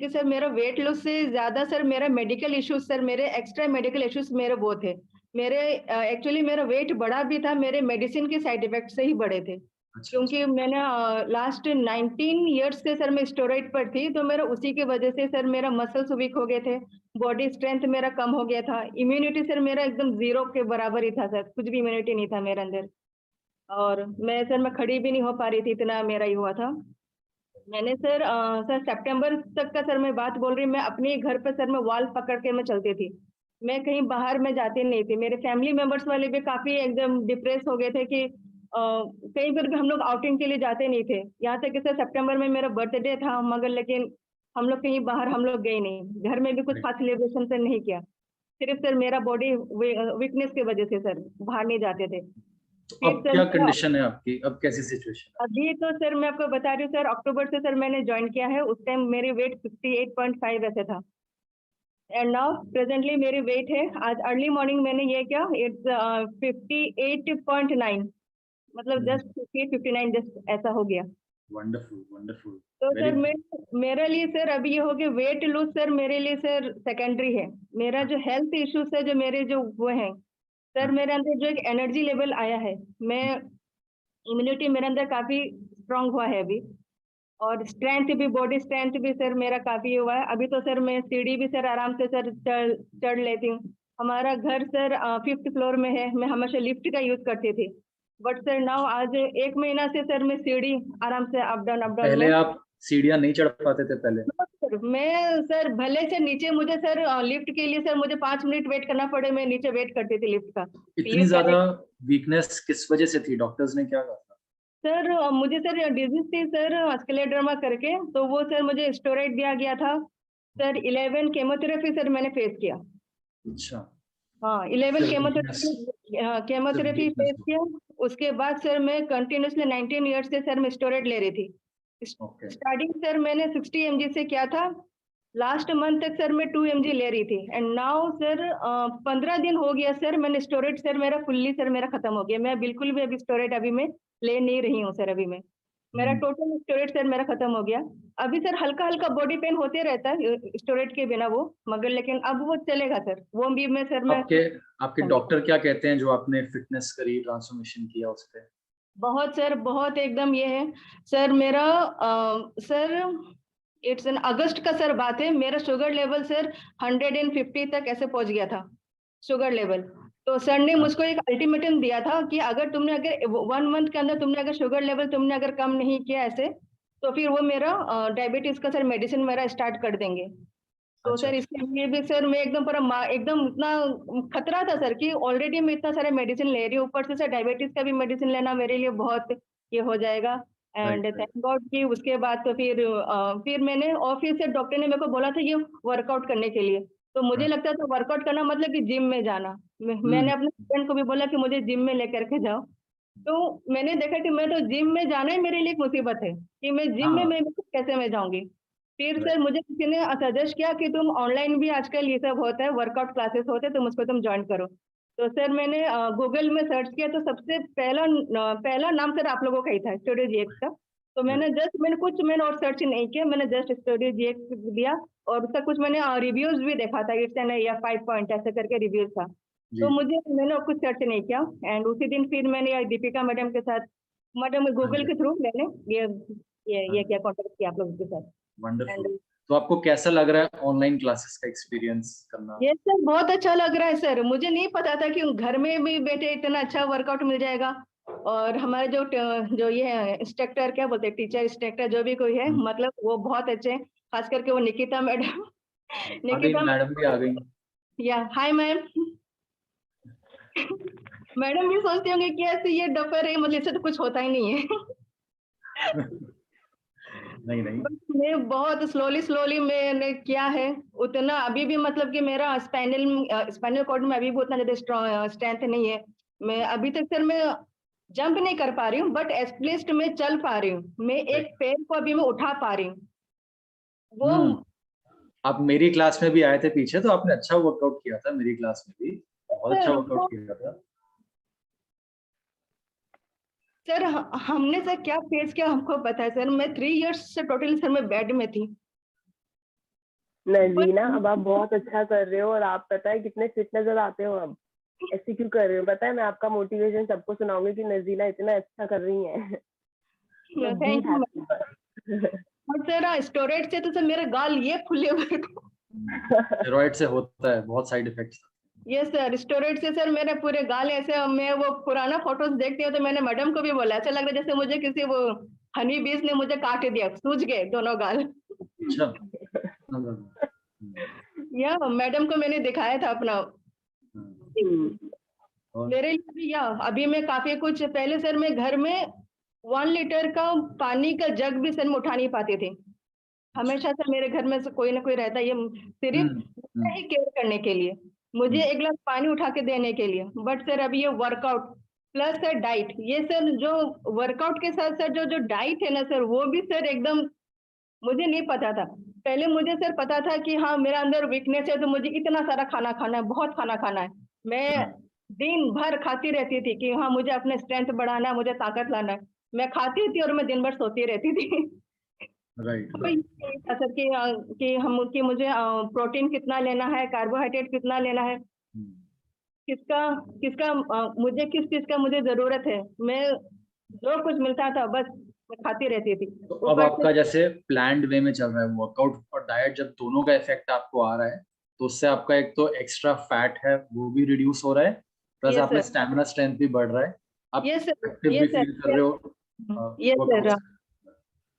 कि सर मेरा weight loss से ज़्यादा सर मेरा मेडिकल इश्यूज़ सर मेरे एक्स्ट्रा मेडिकल इश्यूज़ मेरे वो थे। मेरे एक्चुअली मेरा वेट बढ़ा भी था, मेरे मेडिसिन के साइड इफ़ेक्ट से ही बढ़े थे। अच्छा, अच्छा। क्योंकि मैंने लास्ट 19 इयर्स से सर मैं स्टेरॉइड पर थी, तो मेरा उसी की वज़ह से सर मेरा मसल्स वीक हो गए थे, बॉडी स्ट्रेंथ मेरा कम हो गया था, इम्यूनिटी सर मेरा एकदम ज़ीरो के बराबर ही था सर, कुछ भी इम्यूनिटी नहीं था मेरे अंदर। और मैं खड़ी भी नहीं हो पा रही थी, इतना मेरा ये हुआ था। मैंने सर सितंबर तक का सर मैं बात बोल रही हूँ, मैं अपने घर पे सर मैं वॉल पकड़ के मैं चलती थी। मैं कहीं बाहर मैं जाती नहीं थी। मेरे फैमिली मेंबर्स वाले भी काफ़ी एकदम डिप्रेस हो गए थे कि कहीं पर भी हम लोग आउटिंग के लिए जाते नहीं थे। यहाँ तक कि सर सितंबर में मेरा बर्थडे था मगर लेकिन हम लोग कहीं बाहर हम लोग गए नहीं। घर में भी कुछ राइट। खास सेलिब्रेशन सर नहीं किया। सिर्फ़ सर मेरा बॉडी वीकनेस की वज़ह से सर बाहर नहीं जाते थे। तो फिर अब सर क्या मेरा कंडीशन है आपकी? अब कैसी सिचुएशन है? अभी तो सर मैं आपको बता रही हूँ सर अक्टूबर से सर मैंने जॉइन किया है, उस टाइम मेरी वेट 58.5 ऐसे था एंड नाउ प्रेजेंटली मेरी वेट है आज अर्ली मॉर्निंग मैंने ये किया इट्स 58.9 मतलब हुँ, जस्ट 58 59 जस्ट ऐसा हो गया। वंडरफुल, वंडरफुल, तो वेरी सर मैं गुड। मेरे लिए सर अभी ये हो गया वेट लूज़ सर मेरे लिए सर सेकेंडरी है। मेरा जो हेल्थ इश्यूज़ है जो मेरे जो वो हैं, हुँ, सर मेरे अंदर जो एक एनर्जी लेवल आया है, मैं हुँ, इम्यूनिटी मेरे अंदर काफ़ी स्ट्रॉन्ग हुआ है अभी। और स्ट्रेंथ भी बॉडी स्ट्रेंथ भी सर मेरा काफ़ी हुआ है। अभी तो सर मैं सीढ़ी भी सर आराम से सर चढ़ चढ़ लेती हूँ। हमारा घर सर 5th फ्लोर में है, मैं हमेशा लिफ्ट का यूज़ करती थी। बट सर नाउ आज 1 महीना से सर मैं सीढ़ी आराम से अप डाउन पहले में आप सीढ़ियाँ नहीं चढ़ पाते थे पहले? मैं सर भले से नीचे मुझे सर लिफ्ट के लिए सर मुझे 5 मिनट वेट करना पड़े, मैं नीचे वेट करती थी लिफ्ट का। इतनी लिफ्ट ज़्यादा आए वीकनेस किस वजह से थी? डॉक्टर्स ने क्या कहा था? सर मुझे सर डिज़ीज़ थी सर स्क्लेरोडर्मा करके, तो वो सर मुझे स्टेरॉइड दिया गया था। सर 11 केमोथेरेपी सर मैंने फेस किया। अच्छा, हाँ, 11 सिर्फ वीकनेस केमोथेरेपी सिर्फ केमोथेरेपी वीकनेस फेस हो। किया। उसके बाद सर मैं कंटिन्यूअसली 19 ईयर्स से सर मैं स्टेरॉइड ले रही थी। ओके, स्टार्टिंग सर मैंने 60 एमजी से किया था। लास्ट मंथ तक सर मैं 2 एमजी ले रही थी एंड नाउ सर 15 दिन हो गया सर मैंने स्टेरॉइड सर मेरा फुल्ली सर मेरा खत्म हो गया। मैं बिल्कुल भी अभी स्टेरॉइड अभी मैं ले नहीं रही हूँ सर अभी मैं। मेरा हुँ। टोटल स्टेरॉइड सर मेरा खत्म हो गया। अभी सर हल्का-हल्का बॉडी पेन होते रहता है स्टेरॉइड के बिना वो, मगर लेकिन अब वो चलेगा सर। वो भी मैं सर मैं आपके आपके डॉक्टर क्या कहते हैं जो आपने फिटनेस करी, ट्रांसफॉर्मेशन किया उसपे? बहुत सर बहुत एकदम ये है। सर मेरा सर इट्स इन अगस्त का सर बात है, मेरा शुगर लेवल सर 150 तक ऐसे पहुँच गया था, शुगर लेवल। तो सर ने हाँ, मुझको एक अल्टीमेटम दिया था कि अगर तुमने अगर 1 मंथ के अंदर तुमने अगर शुगर लेवल तुमने अगर कम नहीं किया ऐसे, तो फिर वो मेरा डायबिटीज़ का सर मेडिसिन मेरा स्टार्ट कर देंगे। तो अच्छा, सर अच्छा। इसके लिए भी सर मैं एकदम पूरा एकदम इतना खतरा था सर कि ऑलरेडी मैं इतना सारा मेडिसिन ले रही हूँ, ऊपर से सर डायबिटीज़ का भी मेडिसिन लेना मेरे लिए बहुत ये हो जाएगा right, and right. Thank God कि उसके बाद तो फिर मैंने और फिर से डॉक्टर ने मेरे को बोला था ये वर्कआउट करने के लिए। तो मुझे हाँ। लगता था वर्कआउट करना मतलब कि जिम में जाना। हुँ, मैंने अपने फ्रेंड को भी बोला कि मुझे जिम में लेकर के जाओ। तो मैंने देखा कि मैं तो जिम में जाना ही मेरे लिए एक मुसीबत है, कि मैं जिम में हाँ, मैं कैसे मैं जाऊँगी? फिर सर राइट। मुझे किसी ने सजेस्ट किया कि तुम ऑनलाइन भी आजकल ये सब होता है, वर्कआउट क्लासेस होते हैं, तुम उसको तुम जॉइन करो। तो सर मैंने गूगल में सर्च किया तो सबसे पहला नाम सर आप लोगों का ही था, स्टूडियो जीएक्स का। तो राइट। मैंने और सर्च नहीं किया, मैंने जस्ट स्टूडियो जीएक्स दिया और उसका कुछ मैंने रिव्यूज़ भी देखा था, इट्स एन या 5 पॉइंट ऐसे करके रिव्यूज़ था। तो जी, मैंने और कुछ सर्च नहीं किया एंड उसी दिन फिर मैंने दीपिका मैडम के साथ मैडम हाँ गूगल जी, के थ्रू मैंने ये हाँ ये जी। किया कॉन्टैक्ट किया आप लोगों के साथ वंडरफुल। एंड तो आपको कैसा लग रहा है ऑनलाइन क्लासेस का एक्सपीरियंस करना? ये सर बहुत अच्छा लग रहा है सर। मुझे नहीं पता था कि घर में भी बैठे इतना अच्छा वर्कआउट मिल जाएगा और हमारे जो ये है इंस्ट्रक्टर क्या बोलते हैं टीचर इंस्ट्रक्टर जो भी कोई है हुँ, मतलब वो बहुत अच्छे हैं। खास करके वो निकिता मैडम आ गई निकिता मैडम भी आ गई। या हाय मैम मैडम भी सोचती होंगी कि ऐसे ये डफर है मतलब इससे तो कुछ होता ही नहीं है। नहीं, नहीं। बस मैं बहुत स्लोली मैंने किया है, उतना अभी भी मतलब कि मेरा स्पाइनल कॉर्ड में अभी भी उतना ज़्यादा स्ट्रेंथ नहीं है। मैं अभी तक सर मैं जंप नहीं कर पा रही हूँ बट एटलीस्ट मैं चल पा रही हूँ। मैं राइट। एक पैर को अभी मैं उठा पा रही हूँ। वो हुँ, आप मेरी क्लास में भी आए थे पीछे, तो आपने अच्छा वर्कआउट किया था मेरी क्लास में भी। बहुत अच्छा सर वर्कआउट वो किया था। सर हमने सर क्या फेस किया हमको पता है सर। मैं 3 इयर्स से टोटली सर मैं बेड में थी। नजीना अब आप बहुत अच्छा कर रहे हो और आप पता है कितने फिट नजर आते हो अब। ऐसे क्यों कर रहे हो? पता है मैं आपका मोटिवेशन सबको सुनाऊंगी कि नजीना इतना अच्छा कर रही है। तो बी थैंक यू। हैप्पी बस। और सर स्टेरॉइड से तो सर मेरे गाल ये फुले हुए थे। स्टेरॉइड से होता है बहुत साइड इफेक्ट्स। ये सर स्टेरॉइड से सर मेरे पूरे गाल ऐसे, मैं वो पुराना फोटोज देखती हूँ तो मैंने मैडम को भी बोला, ऐसा लग रहा है जैसे मुझे किसी वो हनी बीज ने मुझे काट दिया, सूज गए दोनों गाल। अच्छा। या मैडम को मैंने दिखाया था अपना। और मेरे लिए भी या अभी मैं काफी कुछ, पहले सर मैं घर में 1 लीटर का पानी का जग भी सर मैं उठा नहीं पाती थी। हमेशा से मेरे घर में से कोई ना कोई रहता है, ये सिर्फ मेरा ही केयर करने के लिए, मुझे 1 गिलास पानी उठा के देने के लिए। बट सर अभी ये वर्कआउट प्लस सर डाइट, ये सर जो वर्कआउट के साथ सर जो जो डाइट है ना सर, वो भी सर एकदम मुझे नहीं पता था। पहले मुझे सर पता था कि हाँ मेरा अंदर वीकनेस है तो मुझे इतना सारा खाना खाना है, बहुत खाना खाना है। मैं दिन भर खाती रहती थी कि हाँ मुझे अपने स्ट्रेंथ बढ़ाना है, मुझे ताकत लाना है। मैं खाती थी और मैं दिन भर सोती रहती थी। राइट तो ये था सर कि मुझे प्रोटीन कितना लेना है, कार्बोहाइड्रेट कितना लेना है, किसका किसका मुझे किस चीज का मुझे जरूरत है। मैं जो कुछ मिलता था बस मैं खाती रहती थी। तो अब आपका जैसे प्लान्ड वे में चल रहा है वर्कआउट और डाइट, जब दोनों का इफेक्ट आपको आ रहा है तो उससे आपका एक तो एक्स्ट्रा फैट है वो भी रिड्यूस हो रहा है, प्लस ये आप में सर, स्टैमिना स्ट्रेंथ भी बढ़ रहा है, आप ये सर, एक्टिव ये भी सर, फील कर रहे हो ये सर, वर्कआउट।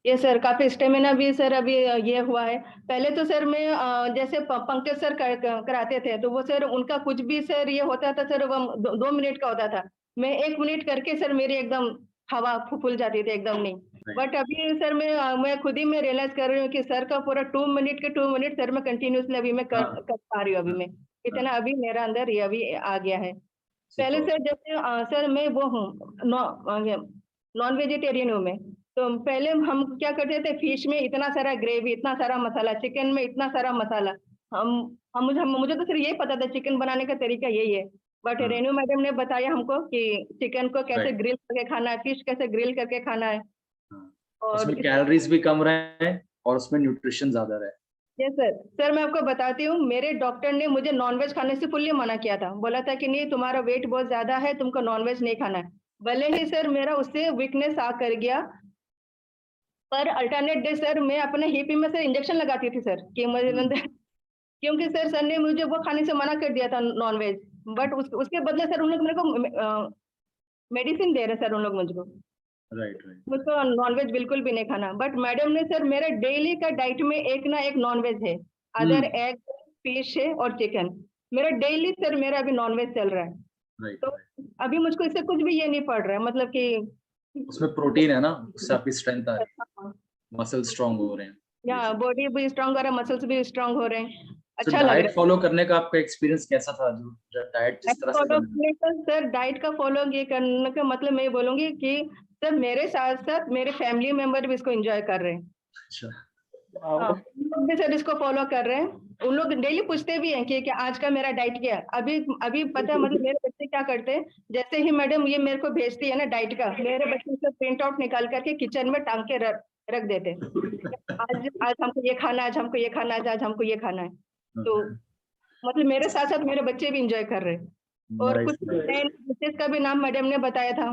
ये सर काफी स्टेमिना भी सर अभी ये हुआ है। पहले तो सर मैं जैसे पंकज सर कराते थे तो वो सर उनका कुछ भी सर ये होता था सर, वो 2 मिनट का होता था, मैं 1 मिनट करके सर मेरी एकदम हवा फूल जाती थी एकदम नहीं। बट अभी सर मैं खुद ही मैं रियलाइज कर रही हूँ कि सर का पूरा 2 मिनट सर मैं कंटिन्यूसली अभी मैं कर पा रही हूँ। अभी मैं इतना अभी मेरा अंदर ये अभी आ गया है। पहले सर जैसे सर मैं वो हूँ नॉन वेजिटेरियन हूँ मैं, तो पहले हम क्या करते थे, फिश में इतना सारा ग्रेवी, इतना सारा मसाला, चिकन में इतना सारा मसाला, मुझे तो सिर्फ यही पता था चिकन बनाने का तरीका यही है। बट रेनू मैडम ने बताया हमको कि चिकन को कैसे ग्रिल करके खाना है, फिश कैसे ग्रिल करके खाना है, और उसमें कैलोरीज भी कम रहे और उसमें न्यूट्रिशन ज्यादा रहे। Yes sir. सर मैं आपको बताती हूँ, मेरे डॉक्टर ने मुझे नॉनवेज खाने से फुल्ली मना किया था, बोला था कि नहीं तुम्हारा वेट बहुत ज्यादा है, तुमको नॉनवेज नहीं खाना है। भले ही सर मेरा उससे वीकनेस आ कर गया, पर अल्टरनेट डे सर मैं अपने हिप में सर इंजेक्शन लगाती थी सर कि मुझे क्योंकि सर ने मुझे वो खाने से मना कर दिया था नॉनवेज। बट उसके बदले सर उन लोग मेरे को मेडिसिन दे रहे सर उन लोग मुझको, राइट मुझको नॉनवेज बिल्कुल भी नहीं खाना। बट मैडम ने सर मेरे डेली का डाइट में एक ना एक नॉनवेज है, अदर एग, फिश है और चिकन, मेरा डेली सर मेरा अभी नॉनवेज चल रहा है। तो अभी मुझको इससे कुछ भी ये नहीं पड़ रहा है, मतलब कि उसमें प्रोटीन है ना, उससे आपकी स्ट्रेंथ आ रही है, मसल स्ट्रांग हो रहे हैं, या बॉडी भी स्ट्रांग हो रहा है, मसल्स भी स्ट्रांग हो रहे हैं, तो अच्छा लग डाइट रहा फॉलो करने का आपका एक्सपीरियंस कैसा था, जो डाइट है। जिस तरह से फॉलो करने करने का सर, डाइट का फॉलो ये करने का मतलब मैं ये बोलूंगी कि सर मेरे साथ साथ मेरे फैमिली मेंबर भी इसको एंजॉय कर रहे हैं। अच्छा हाँ, उन लोग भी सर इसको फॉलो कर रहे हैं। उन लोग डेली पूछते भी हैं कि आज का मेरा डाइट क्या है। अभी अभी पता है मतलब मेरे बच्चे क्या करते हैं, जैसे ही मैडम ये मेरे को भेजती है ना डाइट का, मेरे बच्चे से प्रिंट आउट निकाल करके किचन में टांग के रख देते हैं, आज आज हमको ये खाना है, आज हमको ये खाना है, आज हमको ये खाना है। तो मतलब मेरे साथ साथ मेरे बच्चे भी इंजॉय कर रहे हैं। और कुछ नए डिशेज का भी नाम मैडम ने बताया था,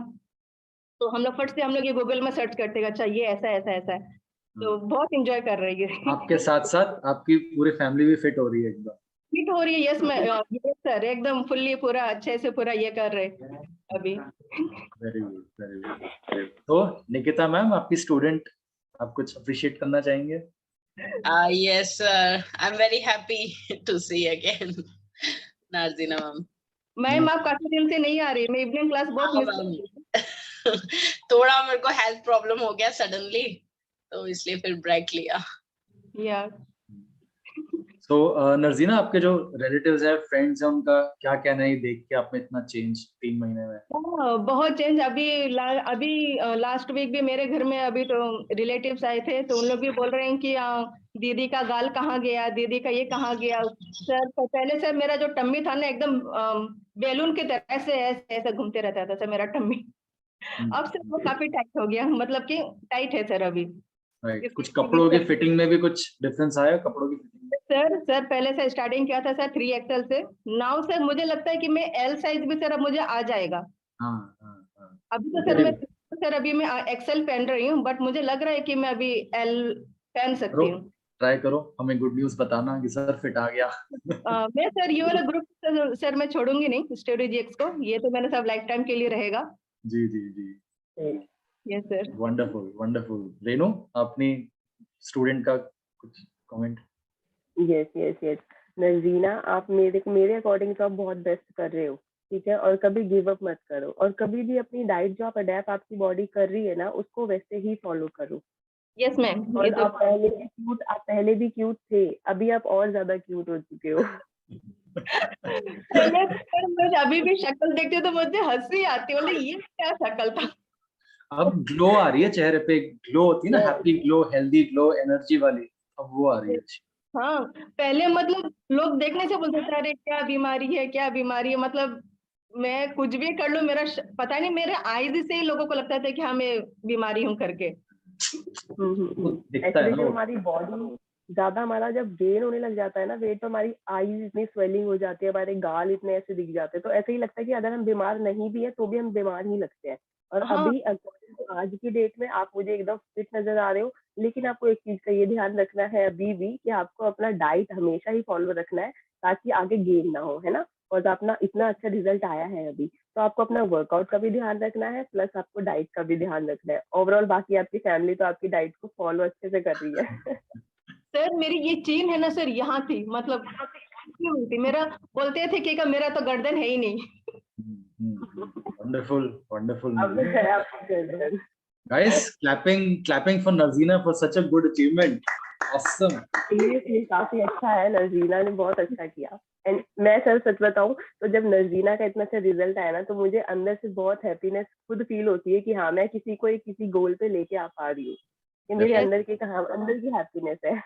तो हम लोग फट से हम लोग ये गूगल में सर्च करते हैं, अच्छा ये ऐसा ऐसा ऐसा है, तो बहुत इंजॉय कर रही है। आपके साथ साथ आपकी पूरी फैमिली भी फिट हो रही है एकदम। फिट हो रही है, यस मैं यस सर, एकदम फुल्ली पूरा अच्छे से पूरा ये कर रहे अभी। Very good very good. तो निकिता मैम, आपकी स्टूडेंट, आप कुछ अप्रिशिएट करना चाहेंगे? Yes, sir. I'm very happy to see again Narzina ma'am. Ma'am आप काफी दिन से नहीं आ रही, मैं इवनिंग क्लास बहुत मिस कर रही हूँ। थोड़ा मेरे को हेल्थ प्रॉब्लम हो गया सडनली, तो इसलिए फिर ब्रेक लिया। या तो नर्जीना, आपके जो रिलेटिव्स है, फ्रेंड्स है, उनका क्या कहना है देख के आप में इतना चेंज 3 महीने में? बहुत चेंज। अभी लास्ट वीक भी मेरे घर में अभी तो रिलेटिव्स आए थे, तो उन लोग भी बोल रहे हैं कि दीदी का गाल कहाँ गया, दीदी का ये कहाँ गया। सर पहले सर मेरा जो टम्मी था ना एकदम बैलून की तरह से ऐसे ऐसे घूमते रहता था सर मेरा टम्मी। अब सर वो काफी टाइट हो गया, मतलब कि टाइट है सर अभी। राइट। कुछ कपड़ों की फिटिंग में भी कुछ डिफरेंस आया, कपड़ों की फिटिंग में? सर पहले से स्टार्टिंग किया था सर 3XL से। नाउ सर मुझे लगता है कि मैं एल साइज भी सर अब मुझे आ जाएगा। हाँ हाँ हाँ। अभी तो सर अभी मैं एक्सेल पहन रही हूँ, बट मुझे लग रहा है कि मैं अभी एल पहन सकती करो, हूँ। ट्राई करो, हमें गुड न्यूज बताना कि सर फिट आ गया। मैं सर ये वाला ग्रुप सर मैं छोड़ूंगी नहीं, स्टोरी GX को, ये तो मैंने सब लाइफ टाइम के लिए रहेगा। जी जी जी। Yes sir. Wonderful wonderful. Renu, अपनी स्टूडेंट का कुछ comment? Yes yes yes. Nazina, आप मेरे अकॉर्डिंग तो आप बहुत बेस्ट कर रहे हो, ठीक है। और कभी गिव अप मत करो, और कभी भी अपनी डाइट जो आप अडेप्ट आपकी बॉडी कर रही है ना, उसको वैसे ही फॉलो करो। यस मैम, ये और तो आप पहले भी क्यूट थे, अभी आप और ज्यादा क्यूट हो चुके हो। सर मैं अभी भी शक्ल देखती हूँ तो मुझे हंसी आती है, बोले ये क्या शक्ल था। अब ग्लो आ रही है चेहरे पे, ग्लो होती है ना, happy glow, healthy glow, energy वाली, अब वो आ रही है। हाँ, पहले मतलब लोग देखने से बोलते थे अरे क्या बीमारी है, क्या बीमारी है, मतलब मैं कुछ भी कर लूं, पता नहीं मेरे आईज से ही लोगों को लगता था कि हाँ मैं बीमारी हूँ करके। दिखता है एक्चुअली ना जो वो। हमारी बॉडी ज्यादा, हमारा जब गेन होने लग जाता है ना वेट, तो हमारी आईज इतनी स्वेलिंग हो जाती है, हमारे गाल इतने ऐसे दिख जाते हैं, तो ऐसे ही लगता है कि अगर हम बीमार नहीं भी है तो भी हम बीमार ही लगते हैं। और हाँ अभी अकॉर्डिंग टू आज की डेट में आप मुझे एकदम फिट नजर आ रहे हो, लेकिन आपको एक चीज का ये ध्यान रखना है अभी भी, कि आपको अपना डाइट हमेशा ही फॉलो रखना है, ताकि आगे गेन ना हो, है ना। और अपना इतना अच्छा रिजल्ट आया है अभी, तो आपको अपना वर्कआउट का भी ध्यान रखना है, प्लस आपको डाइट का भी ध्यान रखना है। ओवरऑल बाकी आपकी फैमिली तो आपकी डाइट को फॉलो अच्छे से कर रही है। सर, मेरी ये चीन है ना सर, यहाँ थी, मतलब हुई थी मेरा, बोलते थे कि मेरा तो गर्दन है ही नहीं। Wonderful wonderful. अब है आपकी गर्दन। Guys, clapping for Narzina for such a good achievement. Awesome. Seriously काफी अच्छा है, नजीना ने बहुत अच्छा किया। एंड मैं सर सच बताऊं तो जब नजीना का इतना अच्छा रिजल्ट आया ना, तो मुझे अंदर से बहुत हैप्पीनेस खुद फील होती है कि हाँ मैं किसी को एक किसी गोल पे लेके आ पा रही हूँ। ये मेरे Yes. अंदर की हैप्पीनेस है।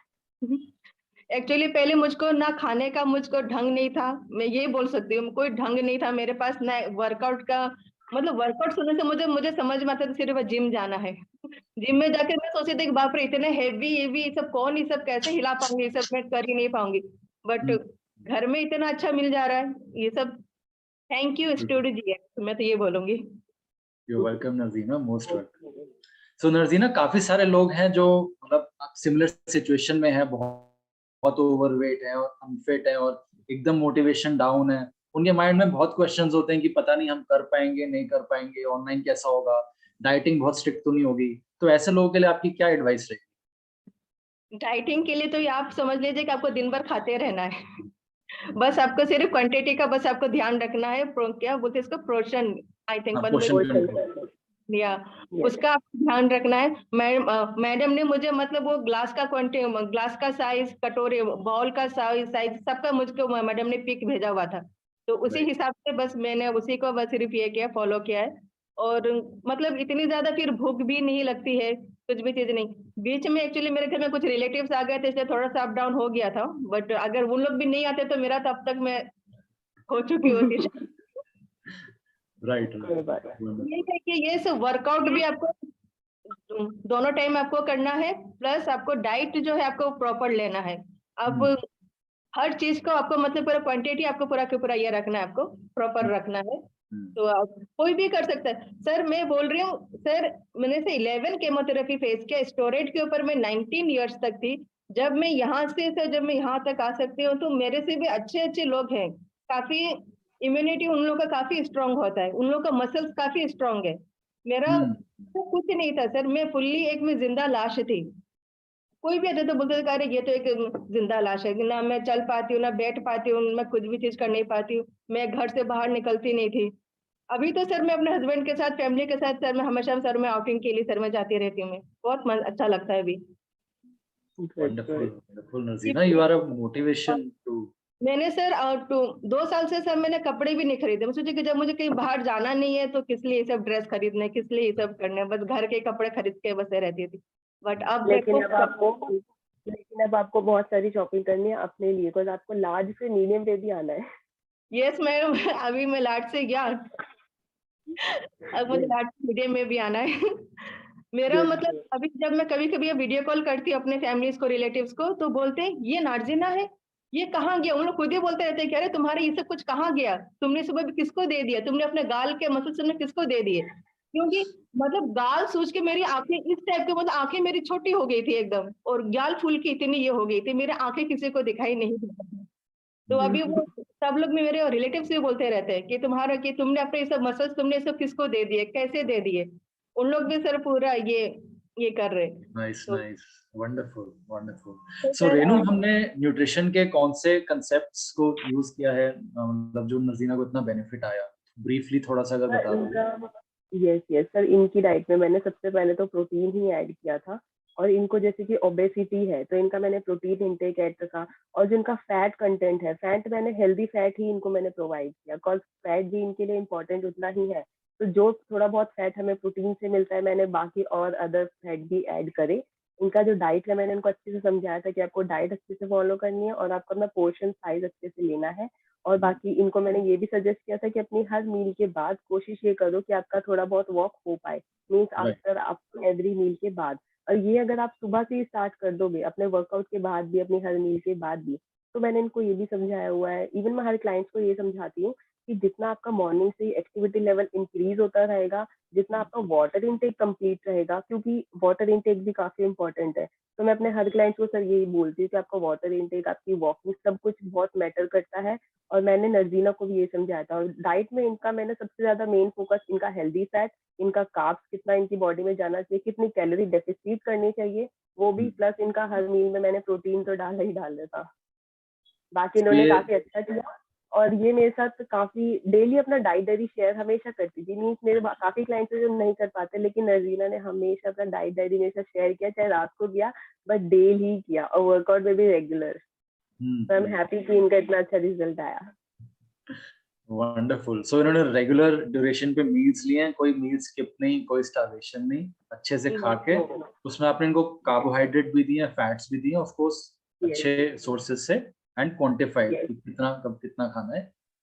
एक्चुअली पहले मुझको ना खाने का मुझको ढंग नहीं था, मैं ये बोल सकती हूँ, कोई ढंग नहीं था मेरे पास, ना वर्कआउट का, मतलब वर्कआउट सुनने से मुझे मुझे समझ में आता था सिर्फ जिम जाना है। जिम में जाके मैं सोचती थी कि बाप रे इतने हेवी ये सब कौन, ये सब कैसे हिला पाऊंगी, ये सब मैं कर ही नहीं पाऊंगी, बट घर में इतना अच्छा मिल जा रहा है ये सब। थैंक यू स्टूडियो जी, मैं तो ये बोलूंगी। You're welcome, Narzina. Most welcome. So नर्जीना, काफी सारे लोग हैं जो मतलब सिमिलर सिचुएशन में है, बहुत ओवरवेट है और अनफिट है और एकदम मोटिवेशन डाउन है। उनके माइंड में बहुत क्वेश्चंस होते हैं कि पता नहीं हम कर पाएंगे नहीं कर पाएंगे, ऑनलाइन कैसा होगा, डाइटिंग बहुत स्ट्रिक्ट तो नहीं होगी। तो ऐसे लोगों के लिए आपकी क्या एडवाइस रहेगी? डाइटिंग के लिए तो ये आप समझ लीजिए कि आपको दिन भर खाते रहना है। बस आपको सिर्फ क्वांटिटी का बस आपको ध्यान रखना है, क्या बोलते हैं इसको, पोर्शन, आई थिंक पोर्शन मतलब कंट्रोल। या उसका आपको ध्यान रखना है। मैडम ने मुझे मतलब वो ग्लास का ग्लास का साइज, कटोरे बॉल का साइज सबका मुझको मैडम ने पिक भेजा हुआ था, तो उसी हिसाब से बस मैंने उसी को बस सिर्फ ये किया, फॉलो किया है। और मतलब इतनी ज्यादा फिर भूख भी नहीं लगती है, कुछ भी चीज नहीं। बीच में एक्चुअली मेरे घर में कुछ रिलेटिव्स आ गए थे, इसलिए थोड़ा सा अप डाउन हो गया था, बट अगर वो लोग भी नहीं आते तो मेरा तो अब तक मैं हो चुकी होती। राइट। ये है कि ये सब वर्कआउट भी आपको दोनों टाइम आपको करना है, प्लस आपको डाइट जो है आपको प्रॉपर लेना है। आप हर चीज को आपको मतलब पूरा क्वांटिटी आपको पूरा के पूरा ये रखना है, आपको प्रॉपर रखना है। तो आप कोई भी कर सकता है सर, मैं बोल रही हूँ सर, मैंने से 11 केमोथेरेपी फेस किया, स्टोरेज के ऊपर मैं 19 इयर्स तक थी। जब मैं यहाँ से सर, जब मैं यहाँ तक आ सकती हूँ तो मेरे से भी अच्छे अच्छे लोग हैं, काफी इम्यूनिटी उन लोगों का काफी स्ट्रांग होता है, उन लोगों का मसल्स काफी स्ट्रांग है। मेरा तो कुछ नहीं था सर, मैं फुल्ली एक में जिंदा लाश थी। कोई भी आता तो बोलते थे अरे ये तो एक जिंदा लाश है, ना मैं चल पाती हूँ ना बैठ पाती हूँ, मैं कुछ भी चीज कर नहीं पाती हूँ, मैं घर से बाहर निकलती नहीं थी। अभी तो सर मैं अपने हस्बैंड के साथ, फैमिली के साथ सर मैं हमेशा सर मैं आउटिंग के लिए सर मैं जाती रहती हूँ, मैं बहुत अच्छा लगता है अभी। Wonderful wonderful Narzina, you are a motivation too. मैंने सर 2 साल से सर मैंने कपड़े भी नहीं खरीदे, मैं सोची कि जब मुझे कहीं बाहर जाना नहीं है तो किस लिए ये सब ड्रेस खरीदने, किस लिए ये सब करने, बस घर के कपड़े खरीद के बस रहती थी। बट अब देखो लेकिन अब आपको बहुत सारी शॉपिंग करनी है अपने लिए, बिकॉज आपको लार्ज से मीडियम पे भी आना है। यस मैम, अभी मैं लाट से गया, अब मुझे लाट मीडियम में भी आना है। मेरा Yes, मतलब yes. अभी जब मैं कभी कभी वीडियो कॉल करती हूँ अपने फैमिलीज को, रिलेटिव्स को, तो बोलते हैं ये नार्जिना है, ये कहाँ गया। उन लोग खुद ही बोलते रहते हैं कि अरे तुम्हारे ये सब कुछ कहाँ गया, तुमने सुबह भी किसको दे दिया, तुमने अपने गाल के मसल तुमने किसको दे दिए। क्योंकि मतलब गाल सूझ के मेरी आंखें इस टाइप के, मतलब आंखें मेरी छोटी हो गई थी एकदम, और गाल फूल की इतनी ये हो गई थी, मेरे आंखें किसी को दिखाई नहीं देती थी। तो अभी वो सब लोग में मेरे रिलेटिव्स भी बोलते रहते हैं कि तुम्हारा, कि तुमने अपने ये सब मसल्स तुमने ये सब किसको दे दिए, कैसे दे दिए। उन लोग भी सर पूरा ये कर रहे। नाइस तो nice, wonderful wonderful. So sir Renu, हमने न्यूट्रिशन के कौन से कंसेप्ट्स को यूज किया है, मतलब जो नजीना को इतना बेनिफिट आया, ब्रीफली थोड़ा सा अगर सर बता दो। इनका यस यस सर, इनकी डाइट में मैंने सबसे पहले तो प्रोटीन ही ऐड किया था। और इनको जैसे कि ओबेसिटी है तो इनका मैंने प्रोटीन इंटेक ऐड रखा। और जो इनका फैट कंटेंट है, फैट मैंने हेल्दी फैट ही इनको मैंने प्रोवाइड किया, बिकॉज फैट भी इनके लिए इम्पोर्टेंट उतना ही है। तो जो थोड़ा बहुत फैट हमें प्रोटीन से मिलता है, मैंने बाकी और अदर फैट भी ऐड करे। इनका जो डाइट है मैंने इनको अच्छे से समझाया था कि आपको डाइट अच्छे से फॉलो करनी है और आपको अपना पोर्शन साइज अच्छे से लेना है। और बाकी इनको मैंने ये भी सजेस्ट किया था कि अपनी हर मील के बाद कोशिश ये करो कि आपका थोड़ा बहुत वॉक हो पाए, मीन्स राइट। आफ्टर आप एवरी मील के बाद। और ये अगर आप सुबह से ही स्टार्ट कर दोगे अपने वर्कआउट के बाद भी, अपनी हर मील के बाद भी, तो मैंने इनको ये भी समझाया हुआ है, इवन मैं हर क्लाइंट्स को ये समझाती हूँ कि जितना आपका मॉर्निंग से एक्टिविटी लेवल इंक्रीज होता रहेगा, जितना आपका वाटर इनटेक कंप्लीट रहेगा, क्योंकि वाटर इनटेक भी काफी इंपॉर्टेंट है। तो मैं अपने हर क्लाइंट्स को सर यही बोलती हूँ कि आपका वाटर इनटेक, आपकी वॉकिंग, सब कुछ बहुत मैटर करता है। और मैंने नर्जीना को भी ये समझाया था। और डाइट में इनका मैंने सबसे ज्यादा मेन फोकस इनका हेल्दी फैट, इनका कार्ब्स कितना इनकी बॉडी में जाना चाहिए, कितनी कैलोरी डेफिसिट करनी चाहिए, वो भी, प्लस इनका हर मील में मैंने प्रोटीन तो डाला ही डाल था। बाकी इन्होंने ये काफी अच्छा किया। और ये मेरे साथ काफी डेली अपना डाइट डायरी शेयर हमेशा करती थी। मीन्स मेरे काफी क्लाइंट्स जो नहीं कर पाते, लेकिन नर्जीना ने हमेशा अपना डाइट डायरी मेरे साथ शेयर किया, चाहे रात को किया, बट डेली किया, और वर्कआउट में भी रेगुलर। तो आई एम हैप्पी कि इनका इतना अच्छा रिजल्ट आया। वंडरफुल। सो इन्होंने रेगुलर ड्यूरेशन पे मील्स लिए हैं, कोई मील स्किप नहीं, कोई स्टार्वेशन नहीं, अच्छे से खा के। उसमें आपने इनको कार्बोहाइड्रेट भी दिए, फैट्स भी दिए, ऑफ कोर्स अच्छे सोर्सेज से, एंड क्वांटिफाइड कि कितना कब कितना खाना है।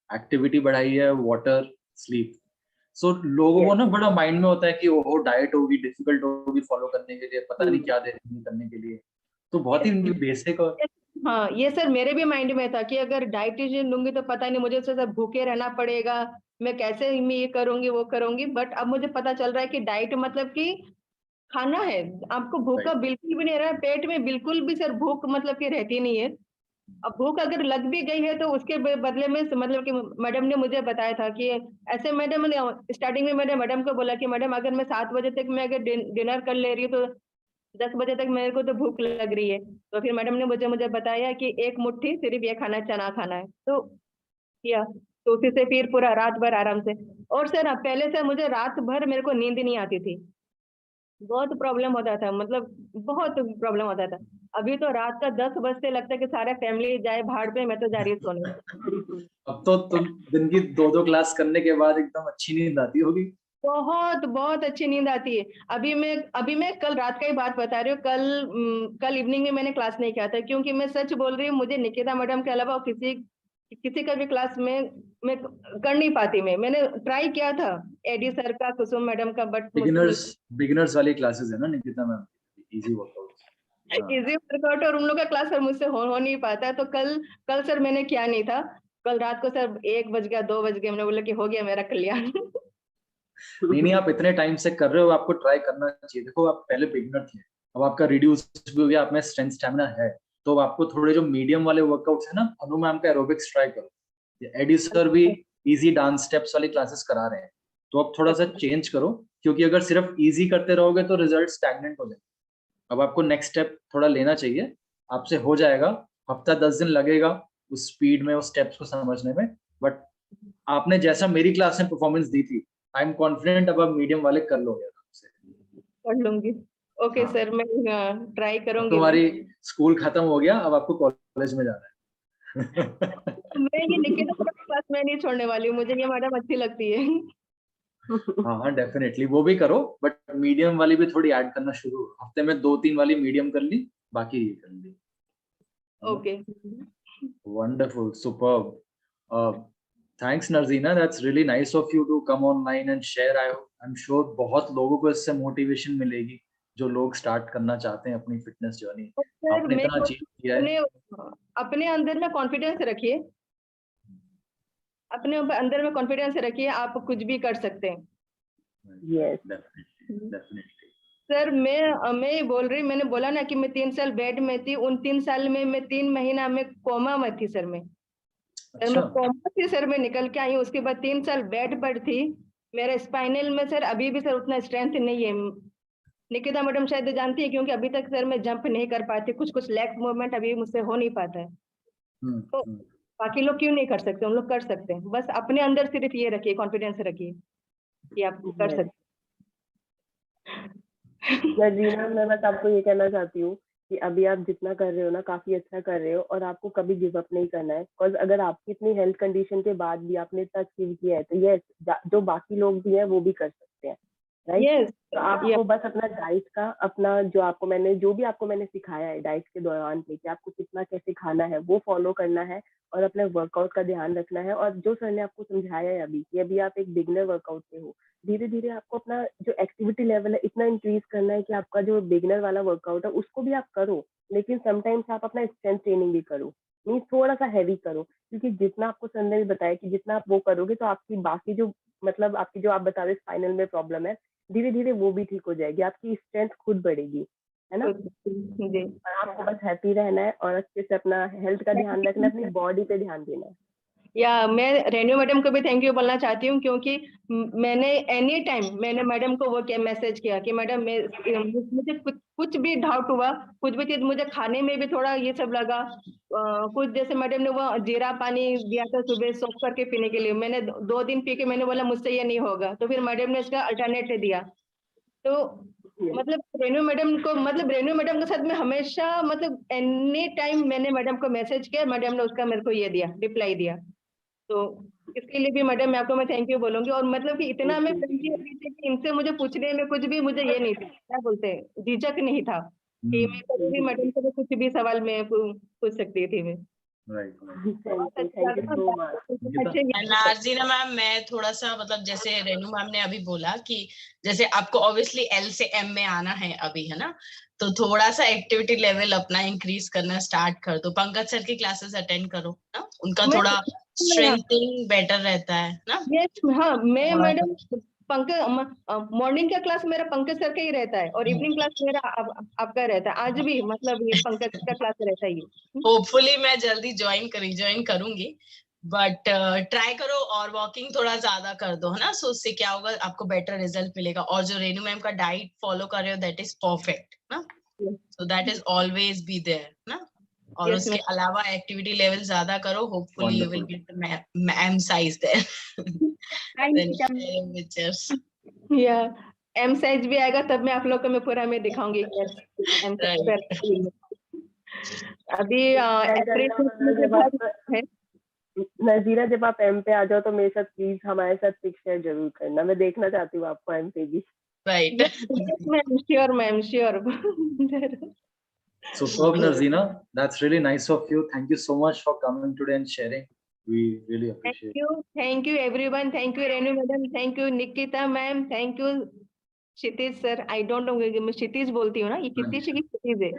एक्टिविटी बढ़ाई है, वाटर, स्लीप। सो लोगों को ना बड़ा माइंड में होता है कि ओहो डाइट होगी, डिफिकल्ट होगी फॉलो करने के लिए, पता नहीं क्या दे देंगे करने के लिए। तो बहुत ही इनकी बेसिक और हाँ, ये सर मेरे भी माइंड में था कि अगर डाइटिशियन लूंगी तो पता नहीं मुझे सब भूखे रहना पड़ेगा, मैं कैसे मैं ये करूंगी वो करूंगी। बट अब मुझे पता चल रहा है कि डाइट मतलब कि खाना है, आपको भूखा बिल्कुल भी नहीं रहा, पेट में बिल्कुल भी सर भूख मतलब कि रहती नहीं है। अब भूख अगर लग भी गई है तो उसके बदले में मतलब कि मैडम ने मुझे बताया था कि ऐसे, मैडम ने स्टार्टिंग में मैंने मैडम को बोला कि मैडम अगर मैं 7 बजे तक मैं अगर डिनर कर ले रही हूँ तो 10 बजे तक मेरे को तो भूख लग रही है। तो फिर मैडम ने मुझे मुझे बताया कि एक मुट्ठी सिर्फ ये खाना, चना खाना है, तो किया। तो उसी से फिर पूरा रात भर आराम से। और सर पहले से मुझे रात भर मेरे को नींद नहीं आती थी, बहुत प्रॉब्लम होता था, मतलब बहुत प्रॉब्लम होता था। अभी तो रात का 10 बजते लगता है कि सारे फैमिली जाए भाड़ पे, मैं तो जा रही हूँ सोने। अब तो तुम दिन की 2-2 क्लास करने के बाद एकदम अच्छी नींद आती होगी। बहुत बहुत अच्छी नींद आती है। अभी मैं कल रात का ही बात बता रही हूँ। कल इवनिंग में मैंने क्लास नहीं किया था, क्योंकि मैं सच बोल रही हूँ, मुझे निकिता मैडम के अलावा किसी किसी का भी क्लास में मैं कर नहीं पाती। मैंने ट्राई किया था एडी सर का, कुसुम मैडम का, बट मुझसे बिगिनर्स वाली क्लासेस है ना Nikita ma'am, easy workout. Easy workout, और उन लोग का क्लास सर मुझसे हो नहीं पाता। तो कल कल सर मैंने किया नहीं था। कल रात को सर 1 बज गया, 2 बज गए, मैंने बोला कि हो गया मेरा कल्याण। नहीं नहीं, आप इतने टाइम से कर रहे हो, आपको ट्राई करना चाहिए। देखो आप पहले बिगिनर थे, अब आपका रिड्यूस भी हो गया, आप में स्ट्रेंथ स्टैमिना है, तो आपको थोड़े जो मीडियम वाले वर्कआउट्स है ना, अनु मैम का एरोबिक्स ट्राई करो। एडी सर भी इजी डांस स्टेप्स वाली क्लासेस करा रहे हैं, तो आप थोड़ा सा चेंज करो, क्योंकि अगर सिर्फ इजी करते रहोगे तो रिजल्ट स्टैग्नेंट हो जाएगा। अब आपको नेक्स्ट स्टेप थोड़ा लेना चाहिए, आपसे हो जाएगा। हफ्ता 10 दिन लगेगा उस स्पीड में, उस स्टेप्स को समझने में, बट आपने जैसा मेरी क्लास में परफॉर्मेंस दी थी, आई एम कॉन्फिडेंट अब आप मीडियम वाले कर लोगे आराम से। कर लूंगी। ओके हाँ, सर, मैं ट्राई अब करूंगी मैं। तुम्हारी स्कूल खत्म हो गया, अब आपको कॉलेज में जाना है। मैं ये निकिता मैडम की क्लास में नहीं छोड़ने वाली हूँ, मुझे ये मैडम अच्छी लगती है। हाँ हाँ, डेफिनेटली वो भी करो, बट मीडियम वाली भी थोड़ी ऐड करना शुरू, हफ्ते में 2-3 वाली मीडियम कर ली, बाकी ये कर ली। Okay. Wonderful, superb. Thanks Narzina, that's really nice of you to come online and share. I'm sure बहुत लोगों को इससे मोटिवेशन मिलेगी जो लोग स्टार्ट करना चाहते हैं अपनी फिटनेस जर्नी। सर आपने मैं इतना अचीव किया है। अपने अंदर में कॉन्फिडेंस रखिए, अपने अंदर में कॉन्फिडेंस रखिए, आप कुछ भी कर सकते हैं। यस डेफिनेटली सर मैं ये बोल रही, मैंने बोला ना कि मैं 3 साल बेड में थी, उन 3 साल में मैं 3 महीना में कोमा में थी सर। मैं कोमा थी सर, मैं निकल के आई हूँ। उसके बाद 3 साल बेड पर थी। मेरे स्पाइनल में सर अभी भी सर उतना स्ट्रेंथ नहीं है। निकिता मैडम शायद जानती है, क्योंकि अभी तक सर मैं जंप नहीं कर पाती, कुछ लेग मूवमेंट अभी मुझसे हो नहीं पाता है। तो बाकी लोग क्यों नहीं कर सकते, हम लोग कर सकते हैं। बस अपने अंदर सिर्फ ये रखिए, कॉन्फिडेंस रखिए कि आप कर सकते हैं। नजीना, मैं बस आपको ये कहना चाहती हूँ कि अभी आप जितना कर रहे हो ना, काफी अच्छा कर रहे हो, और आपको कभी गिव अप नहीं करना है। बिकॉज अगर आपकी इतनी हेल्थ कंडीशन के बाद भी आपने इतना अचीव किया है, तो यस, जो बाकी लोग भी हैं वो भी कर सकते हैं, राइट? Yes, तो आपको बस अपना डाइट का, अपना जो भी आपको मैंने सिखाया है डाइट के दौरान पे, कि आपको कितना कैसे खाना है, वो फॉलो करना है, और अपने वर्कआउट का ध्यान रखना है। और जो सर ने आपको समझाया है अभी, कि अभी आप एक बिगिनर वर्कआउट पे हो, धीरे धीरे आपको अपना जो एक्टिविटी लेवल है इतना इंक्रीज करना है कि आपका जो बिगिनर वाला वर्कआउट है उसको भी आप करो, लेकिन समटाइम्स आप अपना स्ट्रेंथ ट्रेनिंग भी करो, मीन्स थोड़ा सा हैवी करो। क्योंकि जितना आपको सर ने भी बताया कि जितना आप वो करोगे, तो आपकी बाकी जो आपकी जो आप बता रहे स्पाइनल में प्रॉब्लम है, धीरे धीरे वो भी ठीक हो जाएगी, आपकी स्ट्रेंथ खुद बढ़ेगी, है ना? जी। और आपको बस हैप्पी रहना है, और अच्छे से अपना हेल्थ का ध्यान रखना है, अपनी बॉडी पे ध्यान देना है। या मैं रेनू मैडम को भी थैंक यू बोलना चाहती हूँ, क्योंकि मैंने एनी टाइम मैंने मैडम को वो मैसेज किया कि मैडम मुझे कुछ भी डाउट हुआ, कुछ भी चीज मुझे खाने में भी थोड़ा ये सब लगा, कुछ जैसे मैडम ने वो जीरा पानी दिया था सुबह सोख करके पीने के लिए, मैंने 2 दिन पी के मैंने बोला मुझसे ये नहीं होगा, तो फिर मैडम ने इसका अल्टरनेटिव दिया। तो रेनू मैडम के साथ में हमेशा एनी टाइम मैंने मैडम को मैसेज किया, मैडम ने उसका मेरे को ये दिया, रिप्लाई दिया। तो इसके लिए भी मैडम आपको मैं थैंक यू बोलूंगी। और कि इतना मैं फ्रेंडली होती थी कि इनसे मुझे पूछने में कुछ भी मुझे ये नहीं था, क्या बोलते हैं, झिझक नहीं था कि मैं कभी भी मैडम से कुछ भी सवाल में पूछ सकती थी मैं। नाज़रीना मैम, मैं थोड़ा सा जैसे रेनू मैम ने अभी बोला कि जैसे आपको ऑब्वियसली L से M में आना है अभी, है ना? तो थोड़ा सा एक्टिविटी लेवल अपना इंक्रीज करना स्टार्ट कर दो। पंकज सर की क्लासेस अटेंड करो ना, उनका थोड़ा स्ट्रेंथनिंग बेटर रहता है ना। यस, हाँ, मैं मैडम पंकज मॉर्निंग का क्लास मेरा पंकज सर का ही रहता है, और इवनिंग क्लास मेरा आपका रहता है। आज भी ये पंकज का क्लास रहता ही। होपफुली मैं जल्दी ज्वाइन करूंगी, बट ट्राई करो और वॉकिंग थोड़ा ज्यादा कर दो, है ना? सो उससे क्या होगा, आपको बेटर रिजल्ट मिलेगा। और जो रेनू मैम का डाइट फॉलो कर रहे हो, दैट इज परफेक्ट ना, so that is always be there ना। और उसके अलावा एक्टिविटी लेवल ज्यादा करो, hopefully you will get the M size there. या M साइज भी आएगा तब मैं आप लोग को मैं पूरा मैं दिखाऊंगी। अभी नजीरा, जब आप M पे आ जाओ तो मेरे साथ प्लीज हमारे साथ पिक शेयर जरूर करना, मैं देखना चाहती हूँ आपको M पे भी। Right. Ma'am, sure. Superb, Narzina. That's really nice of you. Thank you so much for coming today and sharing. We really appreciate it. Thank you everyone. Thank you Renu madam. Thank you Nikita ma'am. Thank you Kshitij sir. I don't know, मैं क्षितिज बोलती हूँ ना, ये कितनी की क्षितिज है।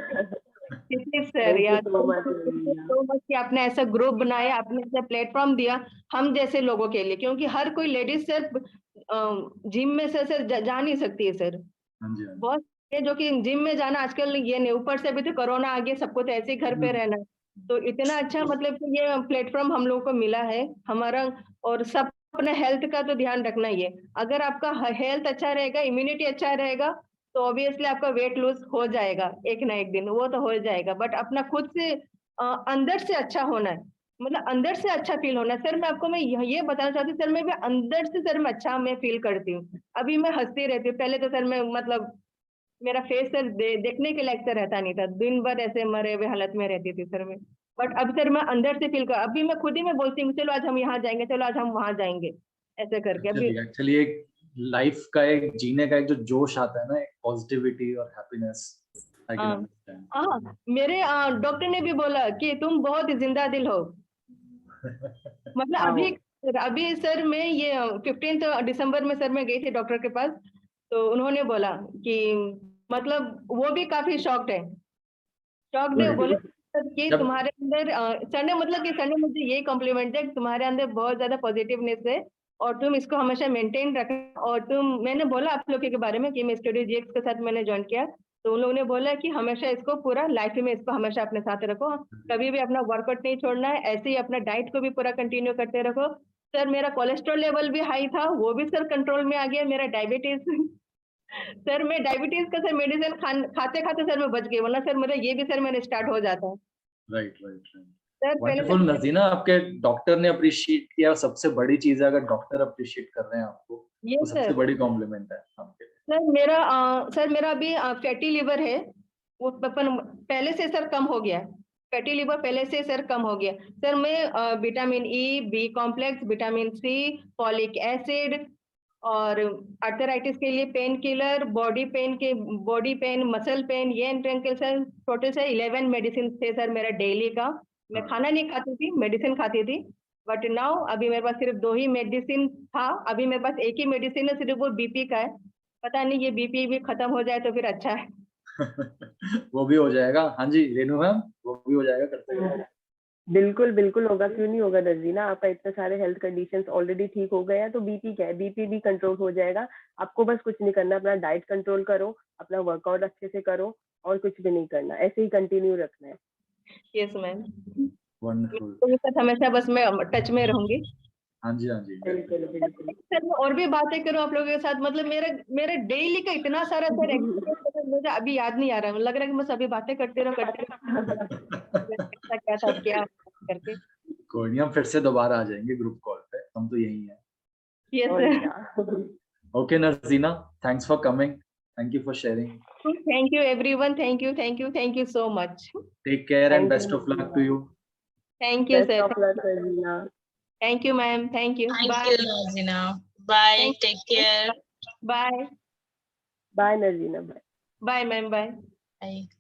क्षितिज sir, यार so much कि आपने ऐसा ग्रुप बनाया, आपने ऐसा प्लेटफॉर्म दिया हम जैसे लोगों के लिए, क्योंकि हर कोई लेडीज सर जिम में से सर जा नहीं सकती है सर। बहुत जो कि जिम में जाना आजकल ये नहीं, ऊपर से अभी तो कोरोना आ गया, सबको तो ऐसे ही घर पे रहना है। तो इतना अच्छा कि ये प्लेटफॉर्म हम लोगों को मिला है हमारा। और सब अपने हेल्थ का तो ध्यान रखना ही है। अगर आपका हेल्थ अच्छा रहेगा, इम्यूनिटी अच्छा रहेगा, तो ऑब्वियसली आपका वेट लूज हो जाएगा एक ना एक दिन, वो तो हो जाएगा। बट अपना खुद से अंदर से अच्छा होना है, अंदर से अच्छा फील होना है। सर मैं आपको मैं ये बताना चाहती हूँ सर, मैं भी अंदर से सर मैं अच्छा मैं फील करती हूँ। अभी मैं हंसती रहती हूँ, पहले तो सर मैं मेरा फेस सर देखने के लायक रहता नहीं था, दिन भर ऐसे मरे हुए हालत में रहती थी सर मैं। बट अब सर मैं अंदर से फील कर, अभी मैं खुद ही मैं बोलती हूँ चलो आज हम यहाँ जाएंगे, चलो आज हम वहां जाएंगे, ऐसे करके। अभी एक्चुअली एक लाइफ का एक जीने का एक जो जोश आता है ना, एक पॉजिटिविटी और हैप्पीनेस। हाँ, मेरे डॉक्टर ने भी बोला कि तुम बहुत जिंदा दिल हो। अभी सर अभी सर मैं ये 15 दिसंबर में सर मैं गई थी डॉक्टर के पास, तो उन्होंने बोला कि मतलब वो भी काफी शॉक्ड है, शॉक्ड है, बोले सर कि जब तुम्हारे अंदर सर ने मतलब कि सर ने मुझे ये कॉम्प्लीमेंट दिया कि तुम्हारे अंदर बहुत ज्यादा पॉजिटिवनेस है और तुम इसको हमेशा मेंटेन रखना। और मैंने बोला आप लोगों के बारे में कि मैं स्टूडियो जीएक्स के साथ मैंने ज्वाइन किया, तो उन लोगों ने बोला कि हमेशा इसको पूरा लाइफ में इसको हमेशा अपने साथ रखो, कभी भी अपना वर्कआउट नहीं छोड़ना है, ऐसे ही अपना डाइट को भी पूरा कंटिन्यू करते रखो। सर मेरा कोलेस्ट्रॉल लेवल भी हाई था, वो भी सर कंट्रोल में आ गया। मेरा डायबिटीज सर मैं डायबिटीज का सर मेडिसिन खाते खाते सर मैं बच गई, वरना सर मेरा ये भी सर मैंने स्टार्ट हो जाता। राइट राइट राइट, सर पहले वंडरफुल नजीना, आपके डॉक्टर ने अप्रिशिएट किया, सबसे बड़ी चीज है अगर डॉक्टर अप्रिशिएट कर रहे हैं आपको, ये वो सबसे सर बड़ी कॉम्प्लीमेंट है आपके लिए। सर मेरा अभी फैटी लिवर है, वो पहले से सर कम हो गया, फैटी लिवर पहले से सर कम हो गया। सर मैं vitamin E, B complex, vitamin C, folic acid और आर्थराइटिस के लिए pain killer, body pain, muscle pain, ये एंट्रेंकल सर टोटल सर 11 मेडिसिन थे सर मेरा डेली का। मैं खाना नहीं खाती थी, मेडिसिन खाती थी, बट नाउ अभी मेरे पास सिर्फ 2 ही मेडिसिन था। अभी मेरे पास एक ही मेडिसिन है, सिर्फ वो बीपी का है। पता नहीं ये बीपी भी खत्म हो जाए तो फिर अच्छा है। वो भी हो जाएगा। हाँ जी रेनू मैम, वो भी हो जाएगा करते करते। बिल्कुल बिल्कुल होगा, क्यों नहीं होगा नजीना। आपका इतने सारे हेल्थ कंडीशंस ऑलरेडी ठीक हो गए हैं, तो बीपी क्या है, बीपी भी कंट्रोल हो जाएगा। आपको बस कुछ नहीं करना, अपना डाइट कंट्रोल करो, अपना वर्कआउट अच्छे से करो, और कुछ भी नहीं करना, ऐसे ही कंटिन्यू रखना है। Yes ma'am, wonderful. तो साथ हमेशा बस मैं टच में रहूंगी। हाँ जी हाँ जी बिल्कुल बिल्कुल। सर मैं और भी बातें करूं आप लोगों के साथ, मतलब मेरे डेली का इतना सारा सर एक्सपीरियंस मुझे अभी याद नहीं आ रहा है, लग रहा है कि मैं सभी बातें करते रहो ऐसा क्या था क्या करके। कोई नहीं, हम फिर से दोबारा आ जाएंगे ग्रुप कॉल पे, हम तो यही हैं। यस और सर, क्या। Okay Nazina, thanks for coming, thank you for sharing, thank you everyone, thank you so much. Take care and thank best of luck to you. You. Thank you best sir, of luck Nazina. Thank you ma'am, thank you, Thank bye, you, Nazina. Bye. Thank Take care. Bye, bye Nazina, bye. Bye ma'am, bye. Bye.